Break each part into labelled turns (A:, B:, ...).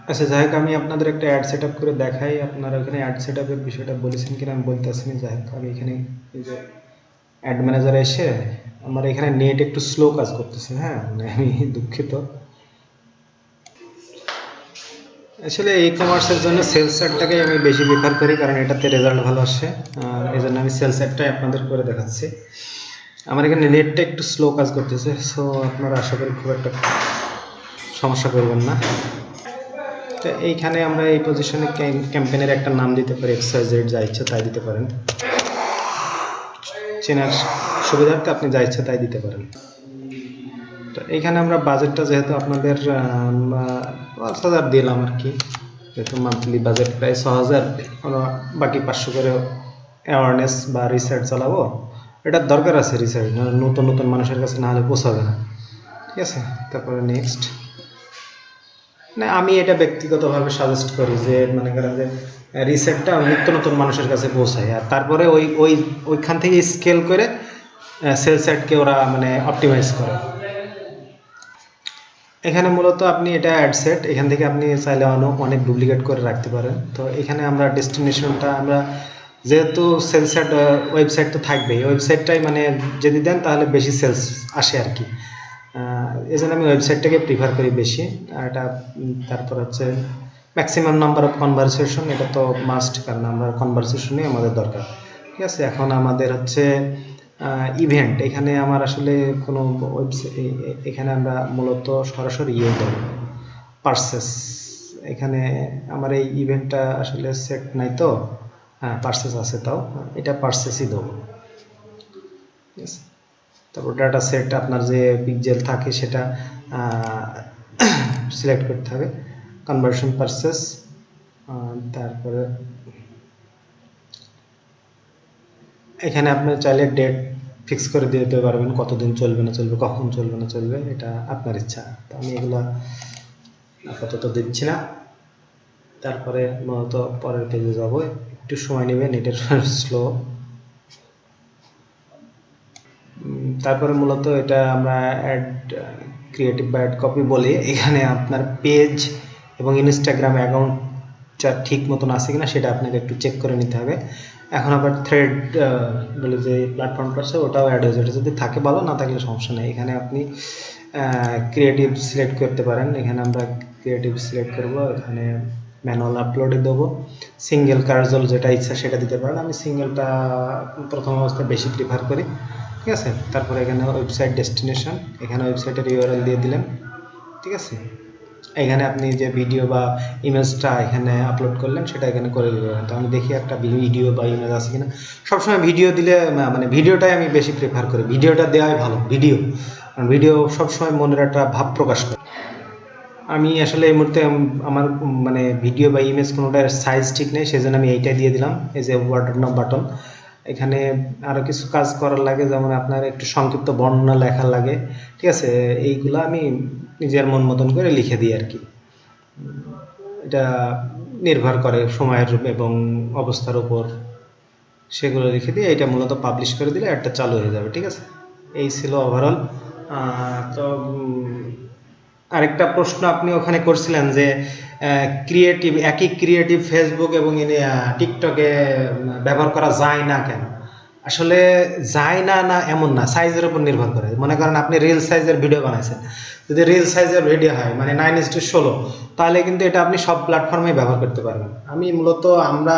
A: আচ্ছা যাই হোক, আমি আপনাদের একটা অ্যাড সেট আপ করে দেখাই। আপনারা ওখানে অ্যাড সেট আপের বিষয়টা বলেছেন কিনা আমি বলতে আসিনি। যাই হোক, আমি এখানে এই যে অ্যাড ম্যানেজারে এসে আমার এখানে নেট একটু স্লো কাজ করতেছে। হ্যাঁ, মানে আমি দুঃখিত। আসলে ই কমার্সের জন্য সেলস অ্যাডটাকে আমি বেশি প্রিফার করি, কারণ এটাতে রেজাল্ট ভালো আসে। আর এই জন্য আমি সেলস অ্যাডটাই আপনাদের করে দেখাচ্ছি। আমার এখানে নেটটা একটু স্লো কাজ করতেছে, সো আপনারা আশা করি খুব একটা সমস্যা করবেন না। তো এইখানে আমরা এই পজিশনে ক্যাম্পেইনের একটা নাম দিতে পারি, XYZ, যা ইচ্ছা তাই দিতে পারেন। চেনার সুবিধার্থে আপনি যা ইচ্ছা তাই দিতে পারেন। তো এইখানে আমরা বাজেটটা যেহেতু আপনাদের 5,000 দিলাম আর কি, যেহেতু মান্থলি বাজেট প্রায় 6,000, আমরা বাকি 500 করে অ্যাওয়ারনেস বা রিসার্চ চালাবো। এটার দরকার আছে রিসার্চ, নতুন নতুন মানুষের কাছে না হলে পৌঁছাবে না। ঠিক আছে, তারপরে নেক্সট। না, আমি এটা ব্যক্তিগতভাবে সাজেস্ট করি যে মনে করেন যে রিসেটটা নিত্য নতুন মানুষের কাছে পৌঁছায়, আর তারপরে ওইখান থেকে স্কেল করে সেল সাইটকে ওরা মানে অপটিমাইজ করে। এখানে মূলত আপনি এটা অ্যাড সেট, এখান থেকে আপনি চাইলে অনেক ডুপ্লিকেট করে রাখতে পারেন। তো এখানে আমরা ডেস্টিনেশনটা আমরা যেহেতু সেল সাইট ওয়েবসাইট তো থাকবেই, ওয়েবসাইটটাই মানে যদি দেন তাহলে বেশি সেলস আসে আর কি। এই জন্য আমি ওয়েবসাইটটাকে প্রিফার করি বেশি। আর এটা তারপর হচ্ছে ম্যাক্সিমাম নাম্বার অফ কনভারসেশন, এটা তো মাস্ট, কারণ আমরা কনভারসেশনই আমাদের দরকার। ঠিক আছে, এখন আমাদের হচ্ছে ইভেন্ট। এখানে আমার আসলে কোনো ওয়েবসাইট, এখানে আমরা মূলত সরাসরি দেব পারচেস। এখানে আমার এই ইভেন্টটা আসলে সেট নাই, তো হ্যাঁ পারচেস আছে, তাও এটা পারচেসই দেবো। ঠিক আছে, তারপর ডাটা সেট আপনার যে পিক্সেল থাকে সেটা সিলেক্ট করতে হবে, কনভার্সন পারচেস। তারপরে এখানে আপনি চাইলে ডেট ফিক্স করে দিতে পারবেন, কতদিন চলবে না চলবে, কখন চলবে না চলবে, এটা আপনার ইচ্ছা। তো আমি এগুলো আপাতত দিচ্ছি না। তারপরে মূলত পরের পেজে যাব, একটু সময় নেবে, নেটের স্লো। তারপরে মূলত এটা আমরা অ্যাড ক্রিয়েটিভ বা অ্যাড কপি বলি। এখানে আপনার পেজ এবং ইনস্টাগ্রাম অ্যাকাউন্টটা ঠিক মতন আছে কিনা সেটা আপনাকে একটু চেক করে নিতে হবে। এখন আবার থ্রেড বলে যে প্ল্যাটফর্মটা আছে ওটাও অ্যাড হয়েছে, ওটা যদি থাকে ভালো, না থাকলে সমস্যা নেই। এখানে আপনি ক্রিয়েটিভ সিলেক্ট করতে পারেন। এখানে আমরা ক্রিয়েটিভ সিলেক্ট করব, এখানে ম্যানুয়াল আপলোডে দেবো। সিঙ্গেল কার্জল যেটা ইচ্ছা সেটা দিতে পারেন। আমি সিঙ্গেলটা প্রথম অবস্থায় বেশি প্রিফার করি। ঠিক আছে, তারপরে এখানে ওয়েবসাইট ডেস্টিনেশন, এখানে ওয়েবসাইটের ইউআরএল দিয়ে দিলেন। ঠিক আছে, এখানে আপনি যে ভিডিও বা ইমেজটা এখানে আপলোড করলেন সেটা এখানে করে দিবেন। তো আমি দেখি একটা ভিডিও বা ইমেজ আছে কিনা। সবসময় ভিডিও দিলে মানে ভিডিওটাই আমি বেশি প্রেফার করি, ভিডিওটা দেওয়াই ভালো। ভিডিও সবসময় মনের একটা ভাব প্রকাশ করে। আমি আসলে এই মুহূর্তে আমার মানে ভিডিও বা ইমেজ কোনোটার সাইজ ঠিক নেই, সেজন্য আমি এইটাই দিয়ে দিলাম, এই যে ওয়াটার বাটন। এখানে আরও কিছু কাজ করার লাগে, যেমন আপনার একটু সংক্ষিপ্ত বর্ণনা লেখা লাগে। ঠিক আছে, এইগুলো আমি নিজের মন মতন করে লিখে দিই আর কি। এটা নির্ভর করে সময়ের এবং অবস্থার উপর, সেগুলো লিখে দিয়ে এটা মূলত পাবলিশ করে দিলে একটা চালু হয়ে যাবে। ঠিক আছে, এই ছিল ওভারঅল। তো আরেকটা প্রশ্ন আপনি ওখানে করছিলেন যে একই ক্রিয়েটিভ ফেসবুক এবং টিকটকে ব্যবহার করা যায় না কেন? আসলে যায় না এমন না, সাইজের উপর নির্ভর করে। মনে করেন আপনি রিল সাইজের ভিডিও বানাইছেন, যদি রিল সাইজের ভিডিও হয় মানে 9:16, তাহলে কিন্তু এটা আপনি সব প্ল্যাটফর্মে ব্যবহার করতে পারবেন। আমি মূলত আমরা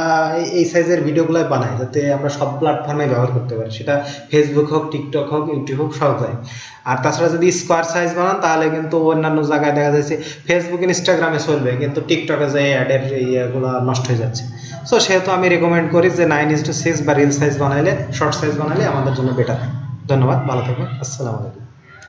A: এই সাইজের ভিডিওগুলোই বানাই যাতে আমরা সব প্ল্যাটফর্মে ব্যবহার করতে পারি, সেটা ফেসবুক হোক, টিকটক হোক, ইউটিউব হোক, সব যায়। আর তাছাড়া যদি স্কোয়ার সাইজ বানান তাহলে কিন্তু অন্যান্য জায়গায় দেখা যাচ্ছে ফেসবুক ইনস্টাগ্রামে চলবে, কিন্তু টিকটকে যে অ্যাডের ইয়েগুলো নষ্ট হয়ে যাচ্ছে। সো সেহেতু আমি রেকমেন্ড করি যে 9:6 বা রিল সাইজ বানাইলে, শর্ট সাইজ বানাইলে আমাদের জন্য বেটার। ধন্যবাদ, ভালো থাকবেন, আসসালামু আলাইকুম।